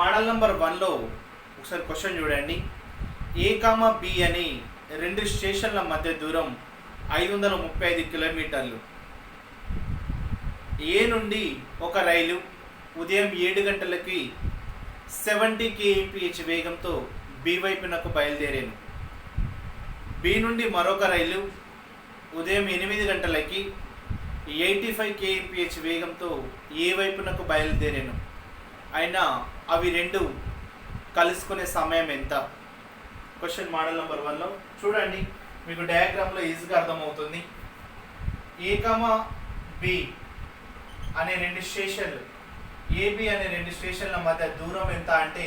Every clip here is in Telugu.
మోడల్ నెంబర్ 1లో ఒకసారి క్వశ్చన్ చూడండి. ఏ కామా బి అని రెండు స్టేషన్ల మధ్య దూరం 535 కిలోమీటర్లు. ఏ నుండి ఒక రైలు ఉదయం 7 గంటలకి 70 kmph వేగంతో బి వైపునకు బయలుదేరాను. బి నుండి మరొక రైలు ఉదయం 8 గంటలకి 85 kmph వేగంతో ఏ వైపునకు బయలుదేరాను. అయినా అవి రెండు కలుసుకునే సమయం ఎంత? క్వశ్చన్ మోడల్ నెంబర్ 1లో చూడండి, మీకు డయాగ్రామ్లో ఈజీగా అర్థమవుతుంది. ఏ కామా బి అనే రెండు స్టేషన్లు, ఏబి అనే రెండు స్టేషన్ల మధ్య దూరం ఎంత అంటే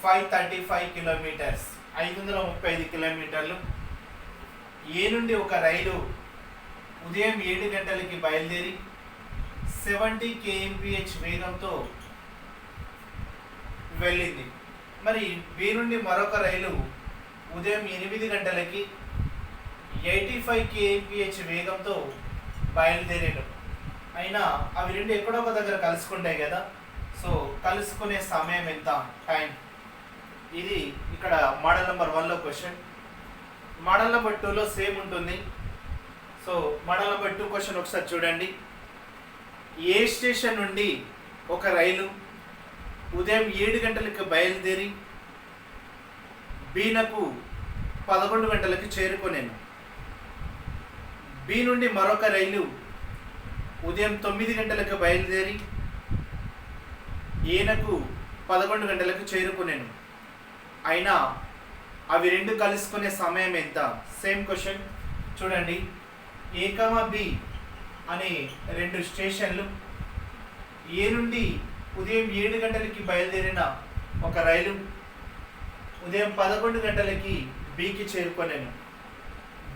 535 కిలోమీటర్స్, 535 కిలోమీటర్లు. ఏ నుండి ఒక రైలు ఉదయం 7 గంటలకి బయలుదేరి 70 kmph వేగంతో వెళ్ళింది. మరి బి నుండి మరొక రైలు ఉదయం 8 గంటలకి 85 kmph వేగంతో బయలుదేరాడు. అయినా అవి రెండు ఎక్కడో ఒక దగ్గర కలుసుకుంటాయి కదా. సో కలుసుకునే సమయం ఎంత, టైం. ఇది ఇక్కడ మోడల్ నెంబర్ 1లో క్వశ్చన్. మోడల్ నెంబర్ 2లో సేమ్ ఉంటుంది. సో మోడల్ నెంబర్ 2 క్వశ్చన్ ఒకసారి చూడండి. ఏ స్టేషన్ నుండి ఒక రైలు ఉదయం 7 గంటలకు బయలుదేరి బీనకు 11 గంటలకు చేరుకునేను. బి నుండి మరొక రైలు ఉదయం 9 గంటలకు బయలుదేరి ఏనకు 11 గంటలకు చేరుకునేను. అయినా అవి రెండు కలుసుకునే సమయం ఎంత? సేమ్ క్వశ్చన్ చూడండి. ఏ కామా బి అనే రెండు స్టేషన్లు, ఏ నుండి ఉదయం 7 గంటలకి బయలుదేరిన ఒక రైలు ఉదయం 11 గంటలకి బికి చేరుకునేను.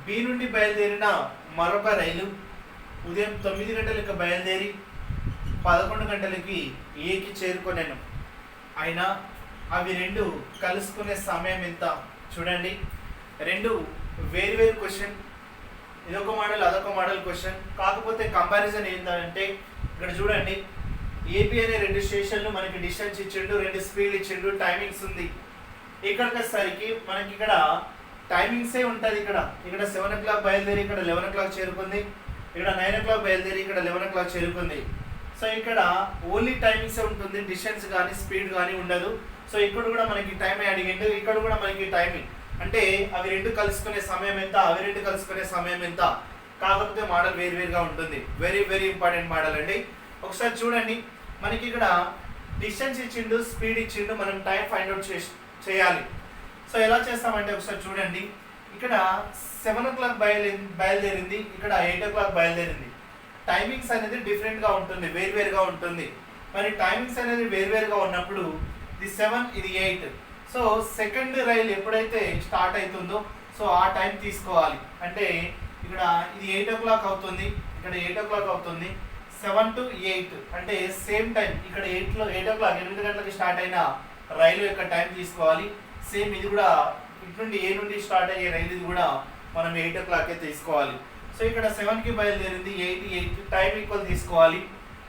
బి నుండి బయలుదేరిన మరొక రైలు ఉదయం 9 గంటలకు బయలుదేరి 11 గంటలకి ఏకి చేరుకునేను. అయినా అవి రెండు కలుసుకునే సమయం ఎంత? చూడండి, రెండు వేరు క్వశ్చన్. ఇదొక మోడల్, అదొక మోడల్ క్వశ్చన్. కాకపోతే కంపారిజన్ ఏంటంటే ఇక్కడ చూడండి, ఏపీ అనే రెండు స్టేషన్లు మనకి డిస్టెన్స్ ఇచ్చిండు, రెండు స్పీడ్ ఇచ్చిండు, టైమింగ్స్ ఉంది. ఇక్కడికి వచ్చేసరికి మనకి ఇక్కడ టైమింగ్సే ఉంటుంది. ఇక్కడ 7 o'clock బయలుదేరి ఇక్కడ 11 o'clock చేరుకుంది, ఇక్కడ 9 o'clock బయలుదేరి ఇక్కడ 11 o'clock చేరుకుంది. సో ఇక్కడ ఓన్లీ టైమింగ్సే ఉంటుంది, డిస్టెన్స్ కానీ స్పీడ్ కానీ ఉండదు. సో ఇక్కడ కూడా మనకి టైం అడిగిండు, ఇక్కడ కూడా మనకి టైమింగ్. అంటే అవి రెండు కలుసుకునే సమయం ఎంత, అవి రెండు కలుసుకునే సమయం ఎంత? కాకపోతే మోడల్ వేరుగా ఉంటుంది. వెరీ ఇంపార్టెంట్ మోడల్ అండి. ఒకసారి చూడండి, మనకి ఇక్కడ డిస్టెన్స్ ఇచ్చిండు, స్పీడ్ ఇచ్చిండు, మనం టైం ఫైండ్ అవుట్ చేయాలి. సో ఎలా చేస్తామంటే ఒకసారి చూడండి, ఇక్కడ 7 o'clock బయలుదేరింది, ఇక్కడ 8 o'clock బయలుదేరింది. టైమింగ్స్ అనేది డిఫరెంట్గా ఉంటుంది, వేరుగా ఉంటుంది. మరి టైమింగ్స్ అనేది వేరుగా ఉన్నప్పుడు ఇది 7, ఇది 8. సో సెకండ్ రైలు ఎప్పుడైతే స్టార్ట్ అవుతుందో సో ఆ టైం తీసుకోవాలి. అంటే ఇక్కడ ఇది 8 o'clock అవుతుంది, ఇక్కడ 8 o'clock అవుతుంది. 7 to 8 అంటే సేమ్ టైం. ఇక్కడ 8 o'clock 8 గంటలకి స్టార్ట్ అయిన రైలు యొక్క టైం తీసుకోవాలి. సేమ్ ఇది కూడా ఇటు నుండి ఏ నుండి స్టార్ట్ అయ్యే రైలు ఇది కూడా మనం 8 o'clock తీసుకోవాలి. సో ఇక్కడ 7కి బయలుదేరింది, 8 టైం ఈక్వల్ తీసుకోవాలి.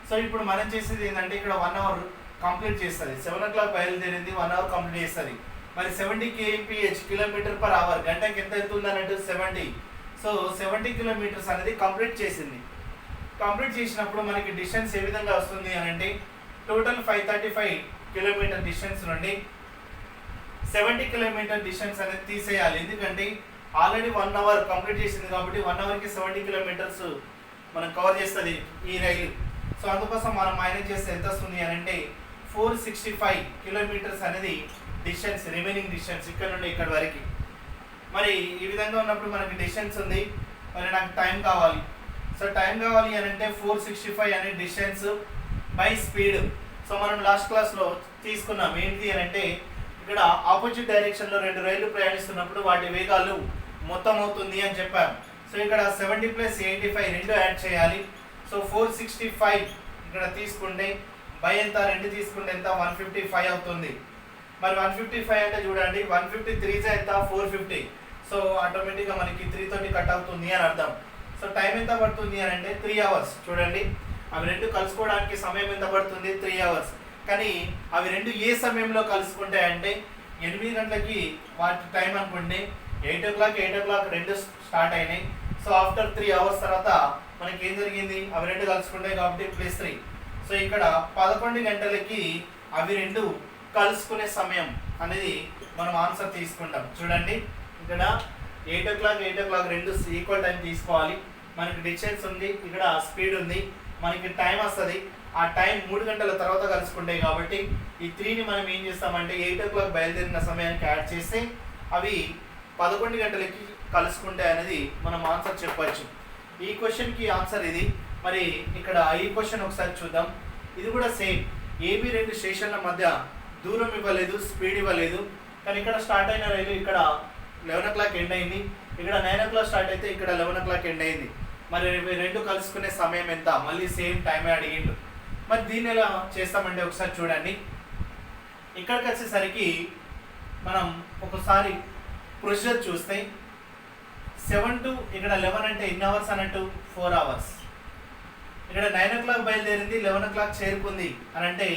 సో ఇప్పుడు మనం చేసేది ఏంటంటే ఇక్కడ 1 hour కంప్లీట్ చేస్తుంది. 7 o'clock బయలుదేరింది, 1 hour కంప్లీట్ చేస్తుంది. మరి 70 kmph km/h గంటకి ఎంత అవుతుంది అన్నట్టు 70. సో 70 kilometers అనేది కంప్లీట్ చేసింది. కంప్లీట్ చేసినప్పుడు మనకి డిస్టెన్స్ ఏ విధంగా వస్తుంది అని అంటే టోటల్ 535 కిలోమీటర్ డిస్టెన్స్ నుండి 70 కిలోమీటర్ డిస్టెన్స్ అనేది తీసేయాలి. ఎందుకంటే ఆల్రెడీ 1 hour కంప్లీట్ చేసింది కాబట్టి 1 hourకి 70 kilometers మనం కవర్ చేస్తుంది ఈ రైలు. సో అందుకోసం మనం మైనస్ చేస్తే ఎంత వస్తుంది అని అంటే 465 కిలోమీటర్స్ అనేది డిస్టెన్స్, రిమైనింగ్ డిస్టెన్స్ ఇక్కడ నుండి ఇక్కడ వరకు. మరి ఈ విధంగా ఉన్నప్పుడు మనకి డిస్టెన్స్ ఉంది, మరి నాకు టైం కావాలి. సో టైం కావాలి అని అంటే 465 అనే డిస్టెన్స్ బై స్పీడ్. సో మనం లాస్ట్ క్లాస్లో తీసుకున్నాం ఏంటి అని అంటే ఇక్కడ ఆపోజిట్ డైరెక్షన్లో రెండు రైళ్లు ప్రయాణిస్తున్నప్పుడు వాటి వేగాలు మొత్తం అవుతుంది అని చెప్పాను. సో ఇక్కడ 70 + 85 రెండు యాడ్ చేయాలి. సో 465 ఇక్కడ తీసుకుంటే బై ఎంత, రెండు తీసుకుంటే ఎంత, 155 అవుతుంది. మరి 155 అంటే చూడండి 153 ఎంత, 450. సో ఆటోమేటిక్గా మనకి 3 తోటి కట్ అవుతుంది అని అర్థం. సో టైం ఎంత పడుతుంది అని అంటే 3 hours. చూడండి అవి రెండు కలుసుకోవడానికి సమయం ఎంత పడుతుంది, 3 hours. కానీ అవి రెండు ఏ సమయంలో కలుసుకుంటాయి అంటే 8 గంటలకి వాటి టైం అనుకోండి, 8 o'clock రెండు స్టార్ట్ అయినాయి. సో ఆఫ్టర్ 3 hours తర్వాత మనకి ఏం జరిగింది, అవి రెండు కలుసుకుంటాయి కాబట్టి +3. సో ఇక్కడ 11 గంటలకి అవి రెండు కలుసుకునే సమయం అనేది మనం ఆన్సర్ తీసుకుంటాం. చూడండి ఇక్కడ 8 o'clock రెండు ఈక్వల్ టైం తీసుకోవాలి. మనకి డిస్టెన్స్ ఉంది, ఇక్కడ స్పీడ్ ఉంది, మనకి టైం వస్తుంది. ఆ టైం 3 గంటల తర్వాత కలుసుకుంటాయి కాబట్టి ఈ 3ని మనం ఏం చేస్తామంటే 8 o'clock బయలుదేరిన సమయానికి యాడ్ చేస్తే అవి 11 గంటలకి కలుసుకుంటాయి అనేది మనం ఆన్సర్ చెప్పచ్చు. ఈ క్వశ్చన్కి ఆన్సర్ ఇది. మరి ఇక్కడ ఈ క్వశ్చన్ ఒకసారి చూద్దాం. ఇది కూడా సేమ్, ఏబి రెండు స్టేషన్ల మధ్య దూరం ఇవ్వలేదు, స్పీడ్ ఇవ్వలేదు. కానీ ఇక్కడ స్టార్ట్ అయిన రైలు ఇక్కడ 11 o'clock ఎండ్ అయింది, ఇక్కడ 9 o'clock స్టార్ట్ అయితే ఇక్కడ 11 o'clock ఎండ్ అయింది. మరి రెండు కలుసుకునే సమయం ఎంత, మళ్ళీ సేమ్ టైమే అడిగిండు. మరి దీన్ని ఎలా చేస్తామంటే ఒకసారి చూడండి. ఇక్కడికి వచ్చేసరికి మనం ఒకసారి ప్రొసీజర్ చూస్తే 7 to ఇక్కడ 11 అంటే ఎన్ని అవర్స్ అన్నట్టు 4 hours. ఇక్కడ 9 o'clock బయలుదేరింది, 11 o'clock చేరుకుంది అని అంటే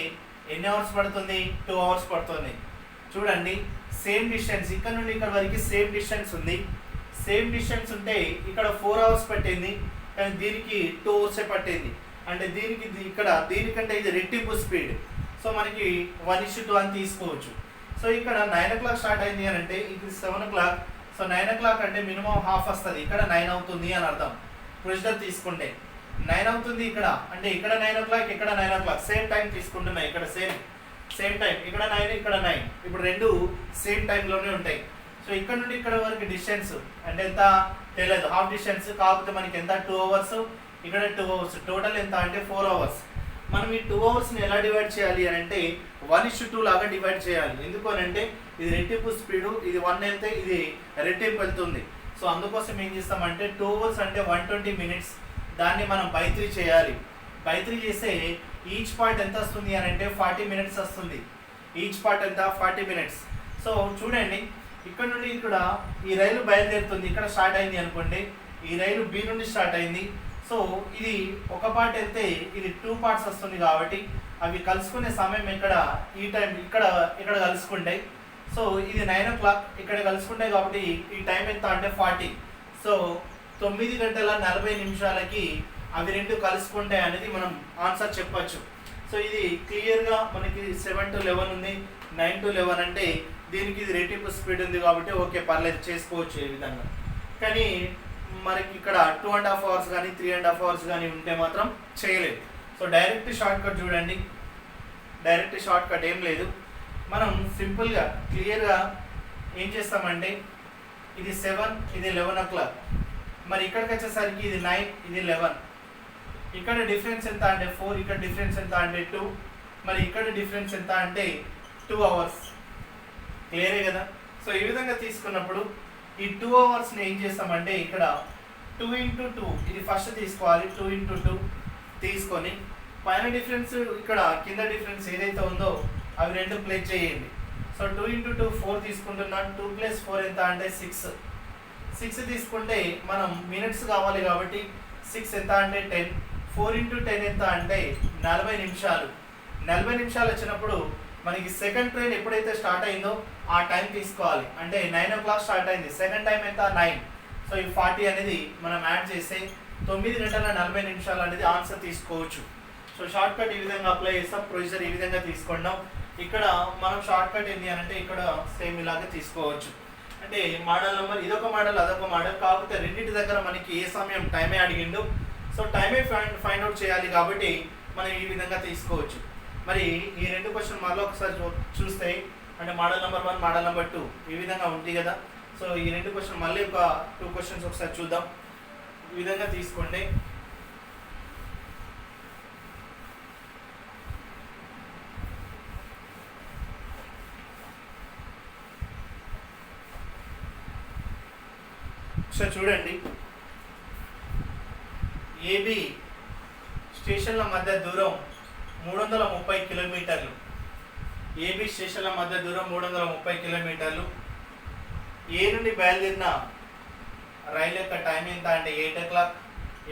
ఎన్ని అవర్స్ పడుతుంది, 2 hours పడుతుంది. చూడండి సేమ్ డిస్టెన్స్, ఇక్కడ నుండి ఇక్కడ వరకు సేమ్ డిస్టెన్స్ ఉంది. సేమ్ డిస్టెన్స్ ఉంటే ఇక్కడ 4 hours పట్టింది, కానీ దీనికి 2 hours పట్టింది. అంటే దీనికి ఇక్కడ దీనికంటే ఇది రెట్టింపు స్పీడ్. సో మనకి 1:2 అని తీసుకోవచ్చు. సో ఇక్కడ 9 o'clock స్టార్ట్ అయింది అని అంటే ఇది 7 o'clock. సో 9 o'clock అంటే మినిమం హాఫ్ వస్తుంది, ఇక్కడ 9 అవుతుంది అని అర్థం. ప్రొసీజర్ తీసుకుంటే 9 అవుతుంది ఇక్కడ, అంటే ఇక్కడ 9 o'clock, ఇక్కడ 9 o'clock సేమ్ టైం తీసుకుంటున్నాయి. ఇక్కడ సేమ్ టైం, ఇక్కడ 9, ఇక్కడ 9, ఇప్పుడు రెండు సేమ్ టైంలోనే ఉంటాయి. సో ఇక్కడ నుండి ఇక్కడ వరకు డిస్టెన్స్ అంటే ఎంత తెలియదు, హాఫ్ డిస్టెన్స్. కాకపోతే మనకి ఎంత 2 hours, ఇక్కడ 2 hours, టోటల్ ఎంత అంటే 4 hours. మనం ఈ 2 hoursని ఎలా డివైడ్ చేయాలి అని అంటే 1:2 లాగా డివైడ్ చేయాలి. ఎందుకు అని అంటే ఇది రెట్టింపు స్పీడు, ఇది 1 వెళ్తే ఇది రెట్టింపు వెళ్తుంది. సో అందుకోసం ఏం చేస్తామంటే 2 hours అంటే 120 minutes, దాన్ని మనం బై 3 చేయాలి. బై 3 చేస్తే ఈచ్ పార్ట్ ఎంత వస్తుంది అని అంటే 40 minutes వస్తుంది. ఈచ్ పార్ట్ ఎంత 40 minutes. సో చూడండి ఇక్కడ నుండి ఇక్కడ ఈ రైలు బయలుదేరుతుంది, ఇక్కడ స్టార్ట్ అయింది అనుకోండి, ఈ రైలు బి నుండి స్టార్ట్ అయింది. సో ఇది ఒక పార్ట్ వెళ్తే ఇది 2 parts వస్తుంది కాబట్టి అవి కలుసుకునే సమయం ఇక్కడ ఈ టైం ఇక్కడ కలుసుకుంటాయి. సో ఇది 9 o'clock ఇక్కడ కలుసుకుంటాయి కాబట్టి ఈ టైం ఎంత అంటే 40. సో 9 గంటల 40 నిమిషాలకి అవి రెండు కలుసుకుంటాయి అనేది మనం ఆన్సర్ చెప్పచ్చు. సో ఇది క్లియర్గా మనకి 7 to 11 ఉంది, 9 to 11 అంటే దీనికి ఇది రెట్టింపు స్పీడ్ ఉంది కాబట్టి ఓకే పర్లేదు చేసుకోవచ్చు ఈ విధంగా. కానీ మనకి ఇక్కడ 2.5 hours కానీ 3.5 hours కానీ ఉంటే మాత్రం చేయలేదు. సో డైరెక్ట్ షార్ట్ కట్ చూడండి, డైరెక్ట్ షార్ట్ కట్ ఏం లేదు. మనం సింపుల్గా క్లియర్గా ఏం చేస్తామంటే ఇది 7, ఇది 11 o'clock. మరి ఇక్కడికి వచ్చేసరికి ఇది 9, ఇది 11. ఇక్కడ డిఫరెన్స్ ఎంత అంటే 4, ఇక్కడ డిఫరెన్స్ ఎంత అంటే 2, మరి ఇక్కడ డిఫరెన్స్ ఎంత అంటే 2 hours. క్లియరే కదా. సో ఈ విధంగా తీసుకున్నప్పుడు ఈ 2 hoursని ఏం చేస్తామంటే ఇక్కడ 2 into 2 ఇది ఫస్ట్ తీసుకోవాలి. 2 into 2 తీసుకొని పైన డిఫరెన్స్ ఇక్కడ కింద డిఫరెన్స్ ఏదైతే ఉందో అవి రెండు ప్లేస్ చేయండి. సో 2 into 2 4 తీసుకుంటున్నాను. 2 + 4 ఎంత అంటే 6. 6 తీసుకుంటే మనం మినిట్స్ కావాలి కాబట్టి 6 ఎంత అంటే 10. 4 into 10 ఎంత అంటే 40 నిమిషాలు. 40 నిమిషాలు వచ్చినప్పుడు మనకి సెకండ్ ట్రైన్ ఎప్పుడైతే స్టార్ట్ అయిందో ఆ టైం తీసుకోవాలి. అంటే 9 o'clock స్టార్ట్ అయింది, సెకండ్ టైం ఎంత 9. సో ఈ 40 అనేది మనం యాడ్ చేస్తే 9 గంటల 40 నిమిషాలు అనేది ఆన్సర్ తీసుకోవచ్చు. సో షార్ట్ కట్ ఈ విధంగా అప్లై చేస్తాం, ప్రొసీజర్ ఈ విధంగా తీసుకున్నాం. ఇక్కడ మనం షార్ట్ కట్ ఏంటి అని అంటే ఇక్కడ సేమ్ ఇలాగే తీసుకోవచ్చు. అంటే మోడల్ నెంబర్ ఇదొక మోడల్, అదొక మోడల్, కాకపోతే రెండింటి దగ్గర మనకి ఏ సమయం టైమే అడిగిండు. సో టైమే ఫైండ్ అవుట్ చేయాలి కాబట్టి మనం ఈ విధంగా తీసుకోవచ్చు. మరి ఈ రెండు క్వశ్చన్ మళ్ళీ ఒకసారి చూస్తే అంటే మోడల్ నెంబర్ 1, మోడల్ నెంబర్ 2 ఈ విధంగా ఉంది కదా. సో ఈ రెండు క్వశ్చన్ మళ్ళీ ఒక 2 questions ఒకసారి చూద్దాం. ఈ విధంగా తీసుకోండి. ఒకసారి చూడండి, ఏబి స్టేషన్ల మధ్య దూరం 330 కిలోమీటర్లు. ఏబి స్టేషన్ల మధ్య దూరం 330 కిలోమీటర్లు. ఏ నుండి బయలుదేరిన రైలు యొక్క టైం ఎంత అంటే 8 o'clock,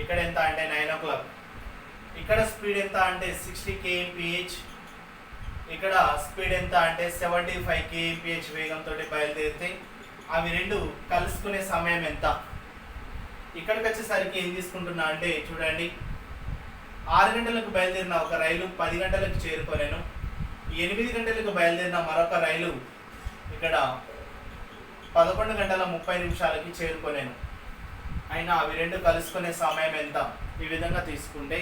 ఇక్కడ ఎంత అంటే 9 o'clock. ఇక్కడ స్పీడ్ ఎంత అంటే 60 kmph, ఇక్కడ స్పీడ్ ఎంత అంటే 75 kmph వేగంతో బయలుదేరితే అవి రెండు కలుసుకునే సమయం ఎంత? ఇక్కడికి వచ్చేసరికి ఏం తీసుకుంటున్నా అంటే చూడండి, 6 గంటలకు బయలుదేరిన ఒక రైలు 10 గంటలకు చేరుకోలేను, 8 గంటలకు బయలుదేరిన మరొక రైలు ఇక్కడ 11 గంటల 30 నిమిషాలకి చేరుకోలేను. అయినా అవి రెండు కలుసుకునే సమయం ఎంత? ఈ విధంగా తీసుకుంటే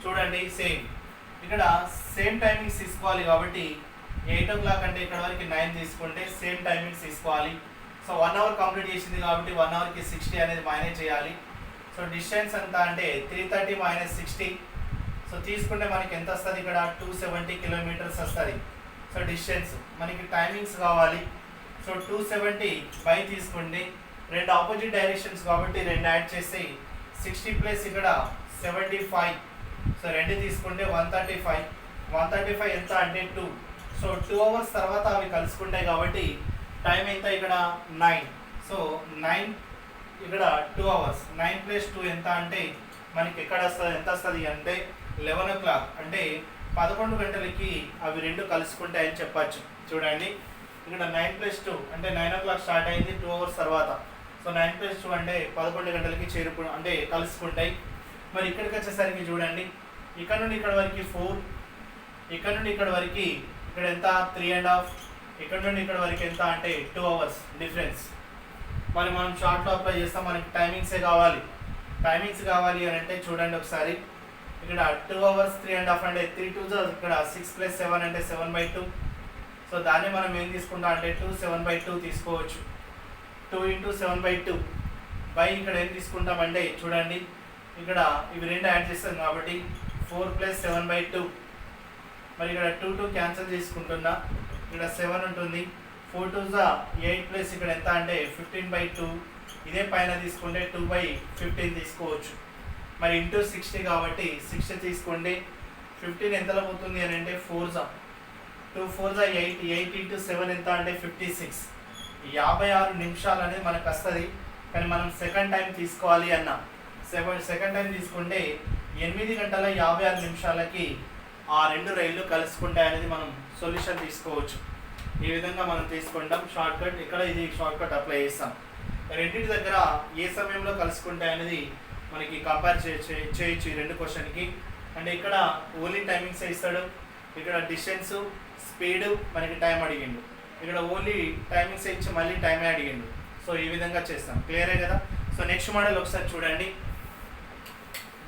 చూడండి, సేమ్ ఇక్కడ సేమ్ టైమింగ్స్ తీసుకోవాలి కాబట్టి 8 o'clock అంటే ఇక్కడ వరకు 9 తీసుకుంటే సేమ్ టైమింగ్స్ తీసుకోవాలి. సో 1 hour కంప్లీట్ చేసింది కాబట్టి 1 hourకి 60 అనేది మైనస్ చేయాలి. సో డిస్టెన్స్ ఎంత అంటే 330 - 60. సో తీసుకుంటే మనకి ఎంత వస్తుంది? ఇక్కడ 270 కిలోమీటర్స్ వస్తుంది. సో డిస్టెన్స్ మనకి టైమింగ్స్ కావాలి. సో 270 బై తీసుకుంటే రెండు ఆపోజిట్ డైరెక్షన్స్ కాబట్టి రెండు యాడ్ చేస్తే 60 ప్లస్ ఇక్కడ 75. సో రెండు తీసుకుంటే 135. 135 ఎంత అంటే 2. సో 2 hours తర్వాత అవి కలుసుకుంటాయి కాబట్టి టైం ఎంత? ఇక్కడ 9. సో 9 ఇక్కడ 2 hours. 9 + 2 ఎంత అంటే మనకి ఎక్కడ వస్తుంది? ఎంత వస్తుంది అంటే 11 o'clock. అంటే 11 గంటలకి అవి రెండు కలుసుకుంటాయని చెప్పచ్చు. చూడండి, ఇక్కడ 9 + 2 అంటే 9 o'clock స్టార్ట్ అయింది 2 hours తర్వాత. సో 9 + 2 అంటే 11 గంటలకి అంటే కలుసుకుంటాయి. మరి ఇక్కడికి వచ్చేసరికి చూడండి, ఇక్కడ నుండి ఇక్కడ వరకు 4, ఇక్కడ నుండి ఇక్కడ వరకు ఇక్కడ ఎంత? 3.5, ఇక్కడ నుండి ఇక్కడ వరకు ఎంత అంటే 2 hours డిఫరెన్స్. మరి మనం షార్ట్లో అప్లై చేస్తాం, మనకి టైమింగ్సే కావాలి. టైమింగ్స్ కావాలి అని అంటే చూడండి ఒకసారి, ఇక్కడ 2 hours 3.5 అంటే 3 2 ఇక్కడ 6 + 7 అంటే 7/2. సో దాన్ని మనం ఏం తీసుకుంటాం అంటే 2 7/2 తీసుకోవచ్చు. 2 × 7/2 బై ఇక్కడ ఏం తీసుకుంటామంటే చూడండి, ఇక్కడ ఇవి రెండు యాడ్ చేస్తాం కాబట్టి 4 + 7/2. మరి ఇక్కడ 2 2 క్యాన్సిల్ తీసుకుంటున్నా, ఇక్కడ 7 ఉంటుంది. 4 2 8 ప్లస్ ఇక్కడ ఎంత అంటే 15/2. ఇదే పైన తీసుకుంటే 2/15 తీసుకోవచ్చు. మరి ఇంటూ 60 కాబట్టి 60 తీసుకోండి. 15 ఎంతలో పోతుంది అని అంటే 4 2 4 8. 8 × 7 ఎంత అంటే 56. 56 నిమిషాలు అనేది మనకు వస్తుంది. కానీ మనం సెకండ్ టైం తీసుకోవాలి అన్న సెకండ్ టైం తీసుకుంటే 8 గంటల 56 నిమిషాలకి ఆ రెండు రైళ్లు కలుసుకుంటాయి అనేది మనం సొల్యూషన్ తీసుకోవచ్చు. ఈ విధంగా మనం తీసుకుంటాం షార్ట్కట్. ఇక్కడ ఇది షార్ట్కట్ అప్లై చేస్తాం. రెండింటి దగ్గర ఏ సమయంలో కలుసుకుంటాయి అనేది మనకి కంపేర్ చేయొచ్చు ఈ రెండు క్వశ్చన్కి. అంటే ఇక్కడ ఓన్లీ టైమింగ్స్ ఇస్తాడు, ఇక్కడ డిస్టెన్స్ స్పీడ్ మనకి టైం అడిగిండు, ఇక్కడ ఓన్లీ టైమింగ్స్ ఇచ్చి మళ్ళీ టైమే అడిగిండు. సో ఈ విధంగా చేస్తాం. క్లియరే కదా? సో నెక్స్ట్ మోడల్ ఒకసారి చూడండి,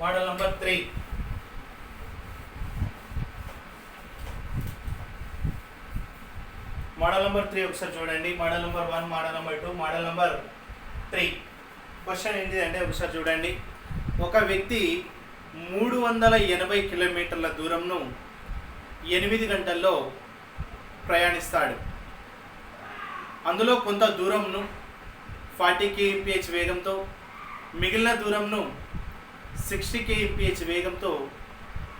మోడల్ నెంబర్ 3. మోడల్ నెంబర్ 3 ఒకసారి చూడండి. Model number 1, model number 2, model number 3. Question ఏంటి అంటే ఒకసారి చూడండి, ఒక వ్యక్తి 380 కిలోమీటర్ల దూరంను 8 గంటల్లో ప్రయాణిస్తాడు. అందులో కొంత దూరంను 40 kmph వేగంతో, మిగిలిన దూరంను 60 kmph వేగంతో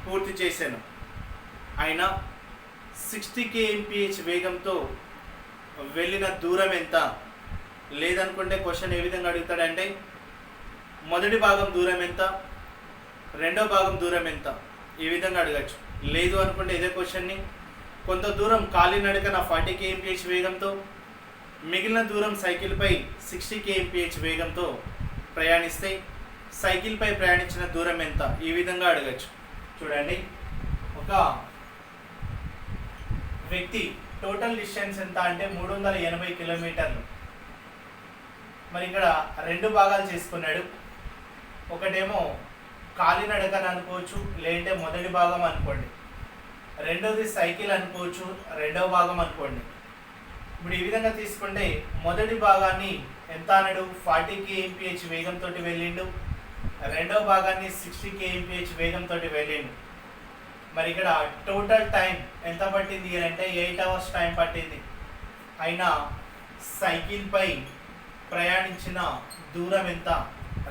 పూర్తి చేశాను. అయినా 60 kmph వేగంతో వెళ్ళిన దూరం ఎంత? లేదనుకుంటే క్వశ్చన్ ఏ విధంగా అడుగుతాడంటే మొదటి భాగం దూరం ఎంత, రెండో భాగం దూరం ఎంత, ఈ విధంగా అడగచ్చు. లేదు అనుకుంటే ఇదే క్వశ్చన్ని కొంత దూరం కాలినడకన 40 kmph వేగంతో, మిగిలిన దూరం సైకిల్పై 60 kmph వేగంతో ప్రయాణిస్తే సైకిల్పై ప్రయాణించిన దూరం ఎంత? ఈ విధంగా అడగచ్చు. చూడండి, ఒక వ్యక్తి టోటల్ డిస్టెన్స్ ఎంత అంటే 380 కిలోమీటర్లు. మరి ఇక్కడ రెండు భాగాలు చేసుకున్నాడు. ఒకటేమో కాలినడకని అనుకోవచ్చు, లేదంటే మొదటి భాగం అనుకోండి. రెండోది సైకిల్ అనుకోవచ్చు, రెండవ భాగం అనుకోండి. ఇప్పుడు ఈ విధంగా తీసుకుంటే మొదటి భాగాన్ని ఎంత అన్నాడు? 40 kmph వేగంతో వెళ్ళిండు. రెండవ భాగాన్ని 60 kmph వేగంతో వెళ్ళిండు. మరి ఇక్కడ టోటల్ టైం ఎంత పట్టింది అంటే 8 hours టైం పట్టింది. అయినా సైకిల్పై ప్రయాణించిన దూరం ఎంత,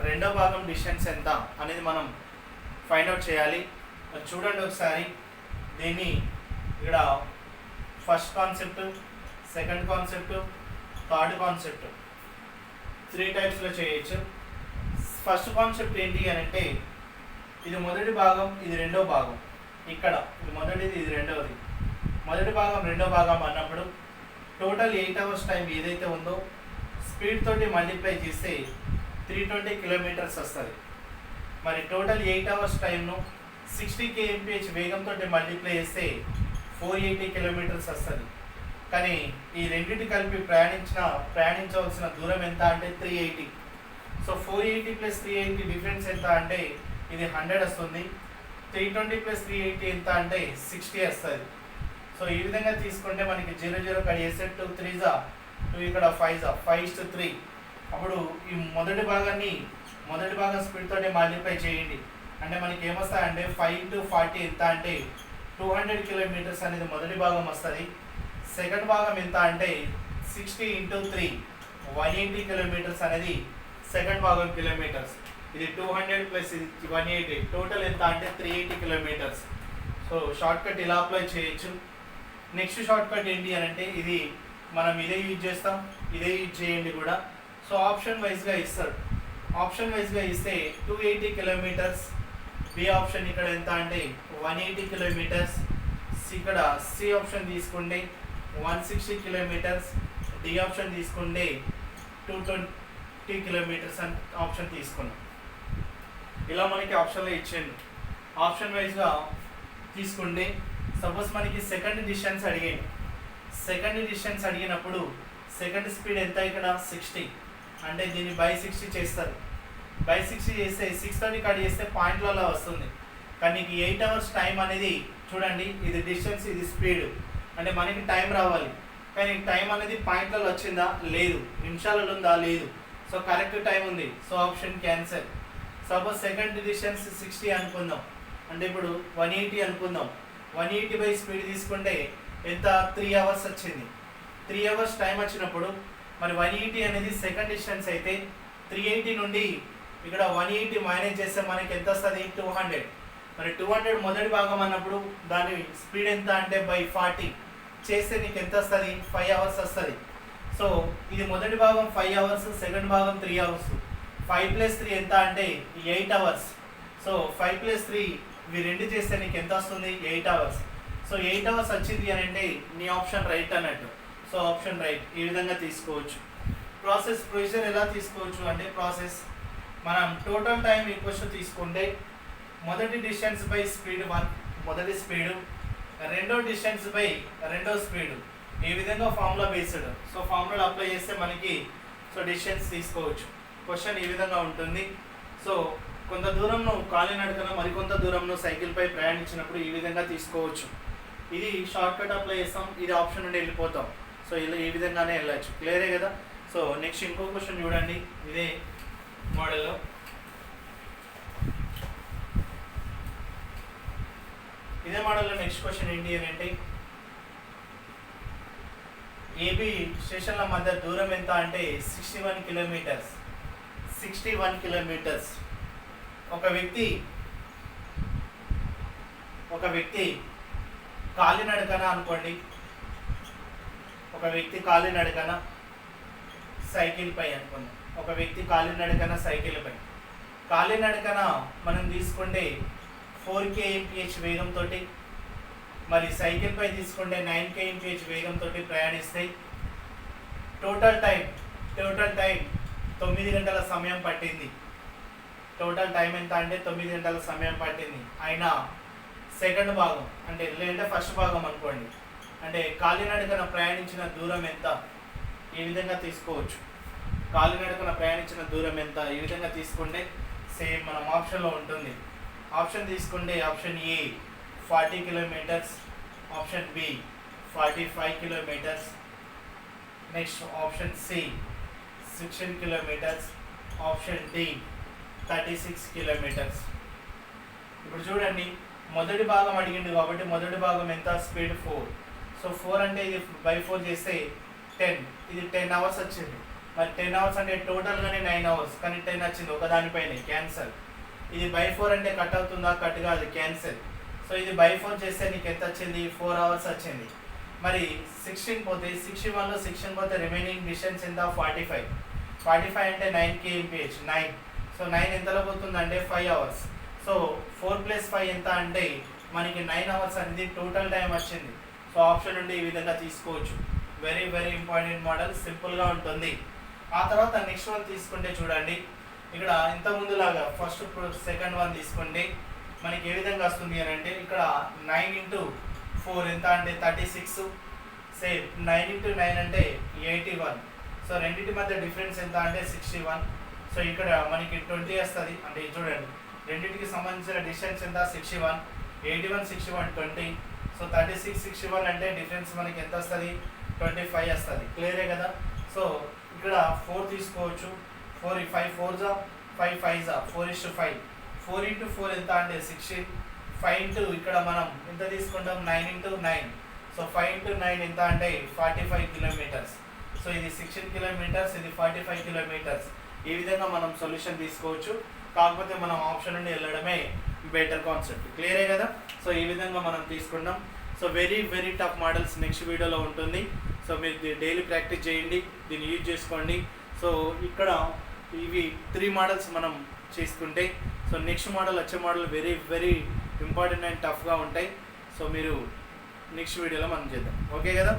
రెండో భాగం డిస్టెన్స్ ఎంత అనేది మనం ఫైండ్ అవుట్ చేయాలి. మరి చూడండి ఒకసారి దీన్ని, ఇక్కడ first concept, second concept, third concept 3 టైప్స్లో చేయొచ్చు. ఫస్ట్ కాన్సెప్ట్ ఏంటి అని అంటే ఇది మొదటి భాగం, ఇది రెండో భాగం. ఇక్కడ ఇది మొదటిది, ఇది రెండవది. మొదటి భాగం రెండో భాగం అన్నప్పుడు టోటల్ 8 అవర్స్ టైం ఏదైతే ఉందో స్పీడ్ తోటి మల్టిప్లై చేస్తే 320 కిలోమీటర్స్ వస్తుంది. మరి టోటల్ 8 అవర్స్ టైంను 60 kmph వేగంతో మల్టిప్లై చేస్తే 480 కిలోమీటర్స్ వస్తుంది. కానీ ఈ రెండింటి కలిపి ప్రయాణించవలసిన దూరం ఎంత అంటే 380. సో 480 + 380 డిఫరెన్స్ ఎంత అంటే ఇది 100 వస్తుంది. 320 + 380 ఎంత అంటే 60 వస్తుంది. సో ఈ విధంగా తీసుకుంటే మనకి 0 కట్ చేస్తే 2 3 2 ఇక్కడ 5 5:3. అప్పుడు ఈ మొదటి భాగం స్పీడ్ తోటి మల్టిప్లై చేయండి. అంటే మనకి ఏమొస్తాయంటే 5 × 40 ఎంత అంటే 200 కిలోమీటర్స్ అనేది మొదటి భాగం వస్తుంది. సెకండ్ భాగం ఎంత అంటే 60 × 3 180 కిలోమీటర్స్ అనేది సెకండ్ భాగం కిలోమీటర్స్. ఇది 200 + 180 టోటల్ ఎంత అంటే 380 కిలోమీటర్స్. సో షార్ట్ కట్ ఇలా అప్లై చేయొచ్చు. నెక్స్ట్ షార్ట్ కట్ ఏంటి అని అంటే ఇది మనం ఇదే యూజ్ చేస్తాం, ఇదే యూజ్ చేయండి కూడా. సో ఆప్షన్ వైజ్గా ఇస్తాడు. ఆప్షన్ వైజ్గా ఇస్తే 280 కిలోమీటర్స్, బి ఆప్షన్ ఇక్కడ ఎంత అంటే 180 కిలోమీటర్స్, ఇక్కడ సి ఆప్షన్ తీసుకుంటే 160 కిలోమీటర్స్, డి ఆప్షన్ తీసుకుంటే 220 కిలోమీటర్స్ అని ఆప్షన్ తీసుకున్నాం. ఇలా మనకి ఆప్షన్లో ఇచ్చిండు. ఆప్షన్ వైజ్గా తీసుకుంటే సపోజ్ మనకి సెకండ్ డిస్టెన్స్ అడిగినప్పుడు సెకండ్ స్పీడ్ ఎంత ఇక్కడ 60, అంటే దీన్ని బై 60 చేస్తారు. బై 60 చేస్తే 630 కట్ చేస్తే పాయింట్లలో వస్తుంది. కానీ 8 అవర్స్ టైం అనేది చూడండి, ఇది డిస్టెన్స్, ఇది స్పీడ్, అంటే మనకి టైం రావాలి. కానీ టైం అనేది పాయింట్లలో వచ్చిందా లేదు, నిమిషాలలో ఉందా లేదు. సో కరెక్ట్ టైం ఉంది. So option cancel. Suppose second distance 60 అనుకుందాం, అంటే ఇప్పుడు 180 అనుకుందాం. 180 బై స్పీడ్ తీసుకుంటే ఎంత 3 అవర్స్ వచ్చింది. 3 అవర్స్ టైం వచ్చినప్పుడు మరి 180 అనేది సెకండ్ డిస్టెన్స్ అయితే 380 నుండి ఇక్కడ 180 మైనస్ చేస్తే మనకి ఎంత వస్తుంది 200. మరి 200 మొదటి భాగం అన్నప్పుడు దాని స్పీడ్ ఎంత అంటే బై 40 చేస్తే నీకు ఎంత వస్తుంది 5 అవర్స్ వస్తుంది. సో ఇది మొదటి భాగం 5 అవర్స్, సెకండ్ భాగం 3 అవర్స్. 5 + 3 ఎంత అంటే 8 అవర్స్. సో 5 + 3 ఇవి రెండు చేస్తే నీకు ఎంత వస్తుంది 8 అవర్స్. సో 8 అవర్స్ వచ్చింది అని అంటే నీ ఆప్షన్ రైట్ అన్నట్టు. So option right. ఈ విధంగా తీసుకోవచ్చు. ప్రొసీజర్ ఎలా తీసుకోవచ్చు అంటే మనం టోటల్ టైం ఈక్వల్స్ తీసుకుంటే మొదటి డిస్టెన్స్ బై స్పీడ్ 1 మొదటి స్పీడు, రెండో డిస్టెన్స్ బై రెండో స్పీడు. ఈ విధంగా formula based. So formula apply చేస్తే మనకి డిస్టెన్స్ తీసుకోవచ్చు. క్వశ్చన్ ఈ విధంగా ఉంటుంది. సో కొంత దూరంలో కాలినడకన మరికొంత దూరంలో సైకిల్పై ప్రయాణించినప్పుడు ఈ విధంగా తీసుకోవచ్చు. ఇది షార్ట్ కట్ అప్లై చేస్తాం, ఇది ఆప్షన్ నుండి వెళ్ళిపోతాం. సో ఇలా ఈ విధంగానే వెళ్ళచ్చు. క్లియరే కదా. సో నెక్స్ట్ ఇంకో క్వశ్చన్ చూడండి. ఇదే మోడల్లో నెక్స్ట్ క్వశ్చన్ ఏంటి అని అంటే ఏబి స్టేషన్ల మధ్య దూరం ఎంత అంటే 61 కిలోమీటర్స్. ఒక వ్యక్తి కాలినడకన అనుకోండి, ఒక వ్యక్తి కాలినడకన సైకిల్పై అనుకుందాం. ఒక వ్యక్తి కాలినడకన మనం తీసుకుంటే 4 kmph వేగంతో, మరి సైకిల్పై తీసుకుంటే 9 kmph వేగంతో ప్రయాణిస్తాయి. టోటల్ టైం 9 గంటల సమయం పట్టింది. టోటల్ టైం ఎంత అంటే 9 గంటల సమయం పట్టింది. అయినా సెకండ్ భాగం అంటే లేదంటే ఫస్ట్ భాగం అనుకోండి, అంటే కాలినడకన ప్రయాణించిన దూరం ఎంత, ఈ విధంగా తీసుకోవచ్చు. కాలినడకన ప్రయాణించిన దూరం ఎంత ఈ విధంగా తీసుకుంటే సేమ్ మనం ఆప్షన్లో ఉంటుంది. ఆప్షన్ తీసుకుంటే option A 40 kilometres, option B 45 kilometres, next option C 16 kilometres, option D 36 kilometres. ఇప్పుడు చూడండి, మొదటి భాగం అడిగింది కాబట్టి మొదటి భాగం ఎంత స్పీడ్ 4. సో 4 అంటే ఇది బై 4 చేస్తే 10, ఇది 10 అవర్స్ వచ్చింది. మరి 10 అవర్స్ అంటే టోటల్గానే 9 అవర్స్, కానీ 10 వచ్చింది ఒకదానిపైనే క్యాన్సల్. ఇది బై 4 అంటే కట్ అవుతుందా, కట్ కాదు, క్యాన్సల్. సో ఇది బై 4 చేస్తే నీకు ఎంత వచ్చింది 4 అవర్స్ వచ్చింది. మరి 16 పోతే 61లో 16 పోతే రిమైనింగ్ డిస్టెన్స్ ఎంత 45 అంటే 9 kmph 9. సో 9 ఎంతలో పోతుందంటే 5 అవర్స్. సో 4 + 5 ఎంత అంటే మనకి 9 అవర్స్ అనేది టోటల్ టైం వచ్చింది. సో ఆప్షన్ నుండి ఈ విధంగా తీసుకోవచ్చు. వెరీ వెరీ ఇంపార్టెంట్ మోడల్, సింపుల్గా ఉంటుంది. ఆ తర్వాత నెక్స్ట్ వన్ తీసుకుంటే చూడండి, ఇక్కడ ఇంత ముందులాగా ఫస్ట్ సెకండ్ వన్ తీసుకుంటే మనకి ఏ విధంగా వస్తుంది అని అంటే ఇక్కడ 9 ఇంటూ 4 ఎంత అంటే 36, సేమ్ 9 ఇంటూ 9 అంటే 81. సో రెండింటి మధ్య డిఫరెన్స్ ఎంత అంటే 61. సో ఇక్కడ మనకి 20 వస్తుంది. అంటే చూడండి రెండింటికి సంబంధించిన డిస్టెన్స్ ఎంత 61, 81 61 20. సో 36 61 అంటే డిఫరెన్స్ మనకి ఎంత వస్తుంది 25 వస్తుంది. క్లియరే కదా. సో ఇక్కడ 4 తీసుకోవచ్చు. 4 5 4 జా 5 5 జా 4:5. 4 ఇంటూ 4 ఎంత అంటే 16. 5 ఇంటూ ఇక్కడ మనం ఎంత తీసుకుంటాం 9 ఇంటూ 9. సో 5 ఇంటూ 9 ఎంత అంటే 45 కిలోమీటర్స్. సో ఇది 16 కిలోమీటర్స్, ఇది 45 కిలోమీటర్స్. ఈ విధంగా మనం సొల్యూషన్ తీసుకోవచ్చు. కాకపోతే మనం ఆప్షన్ నుండి వెళ్ళడమే బెటర్ కాన్సెప్ట్. క్లియరే కదా. సో ఈ విధంగా మనం తీసుకున్నాం. So very very tough models next వీడియోలో ఉంటుంది. సో మీరు డైలీ ప్రాక్టీస్ చేయండి, దీన్ని యూజ్ చేసుకోండి. సో ఇక్కడ ఇవి 3 మోడల్స్ మనం చేసుకుంటే సో నెక్స్ట్ మోడల్ వచ్చే model very very important and టఫ్గా ఉంటాయి. సో మీరు నెక్స్ట్ వీడియోలో మనం చేద్దాం. ఓకే కదా.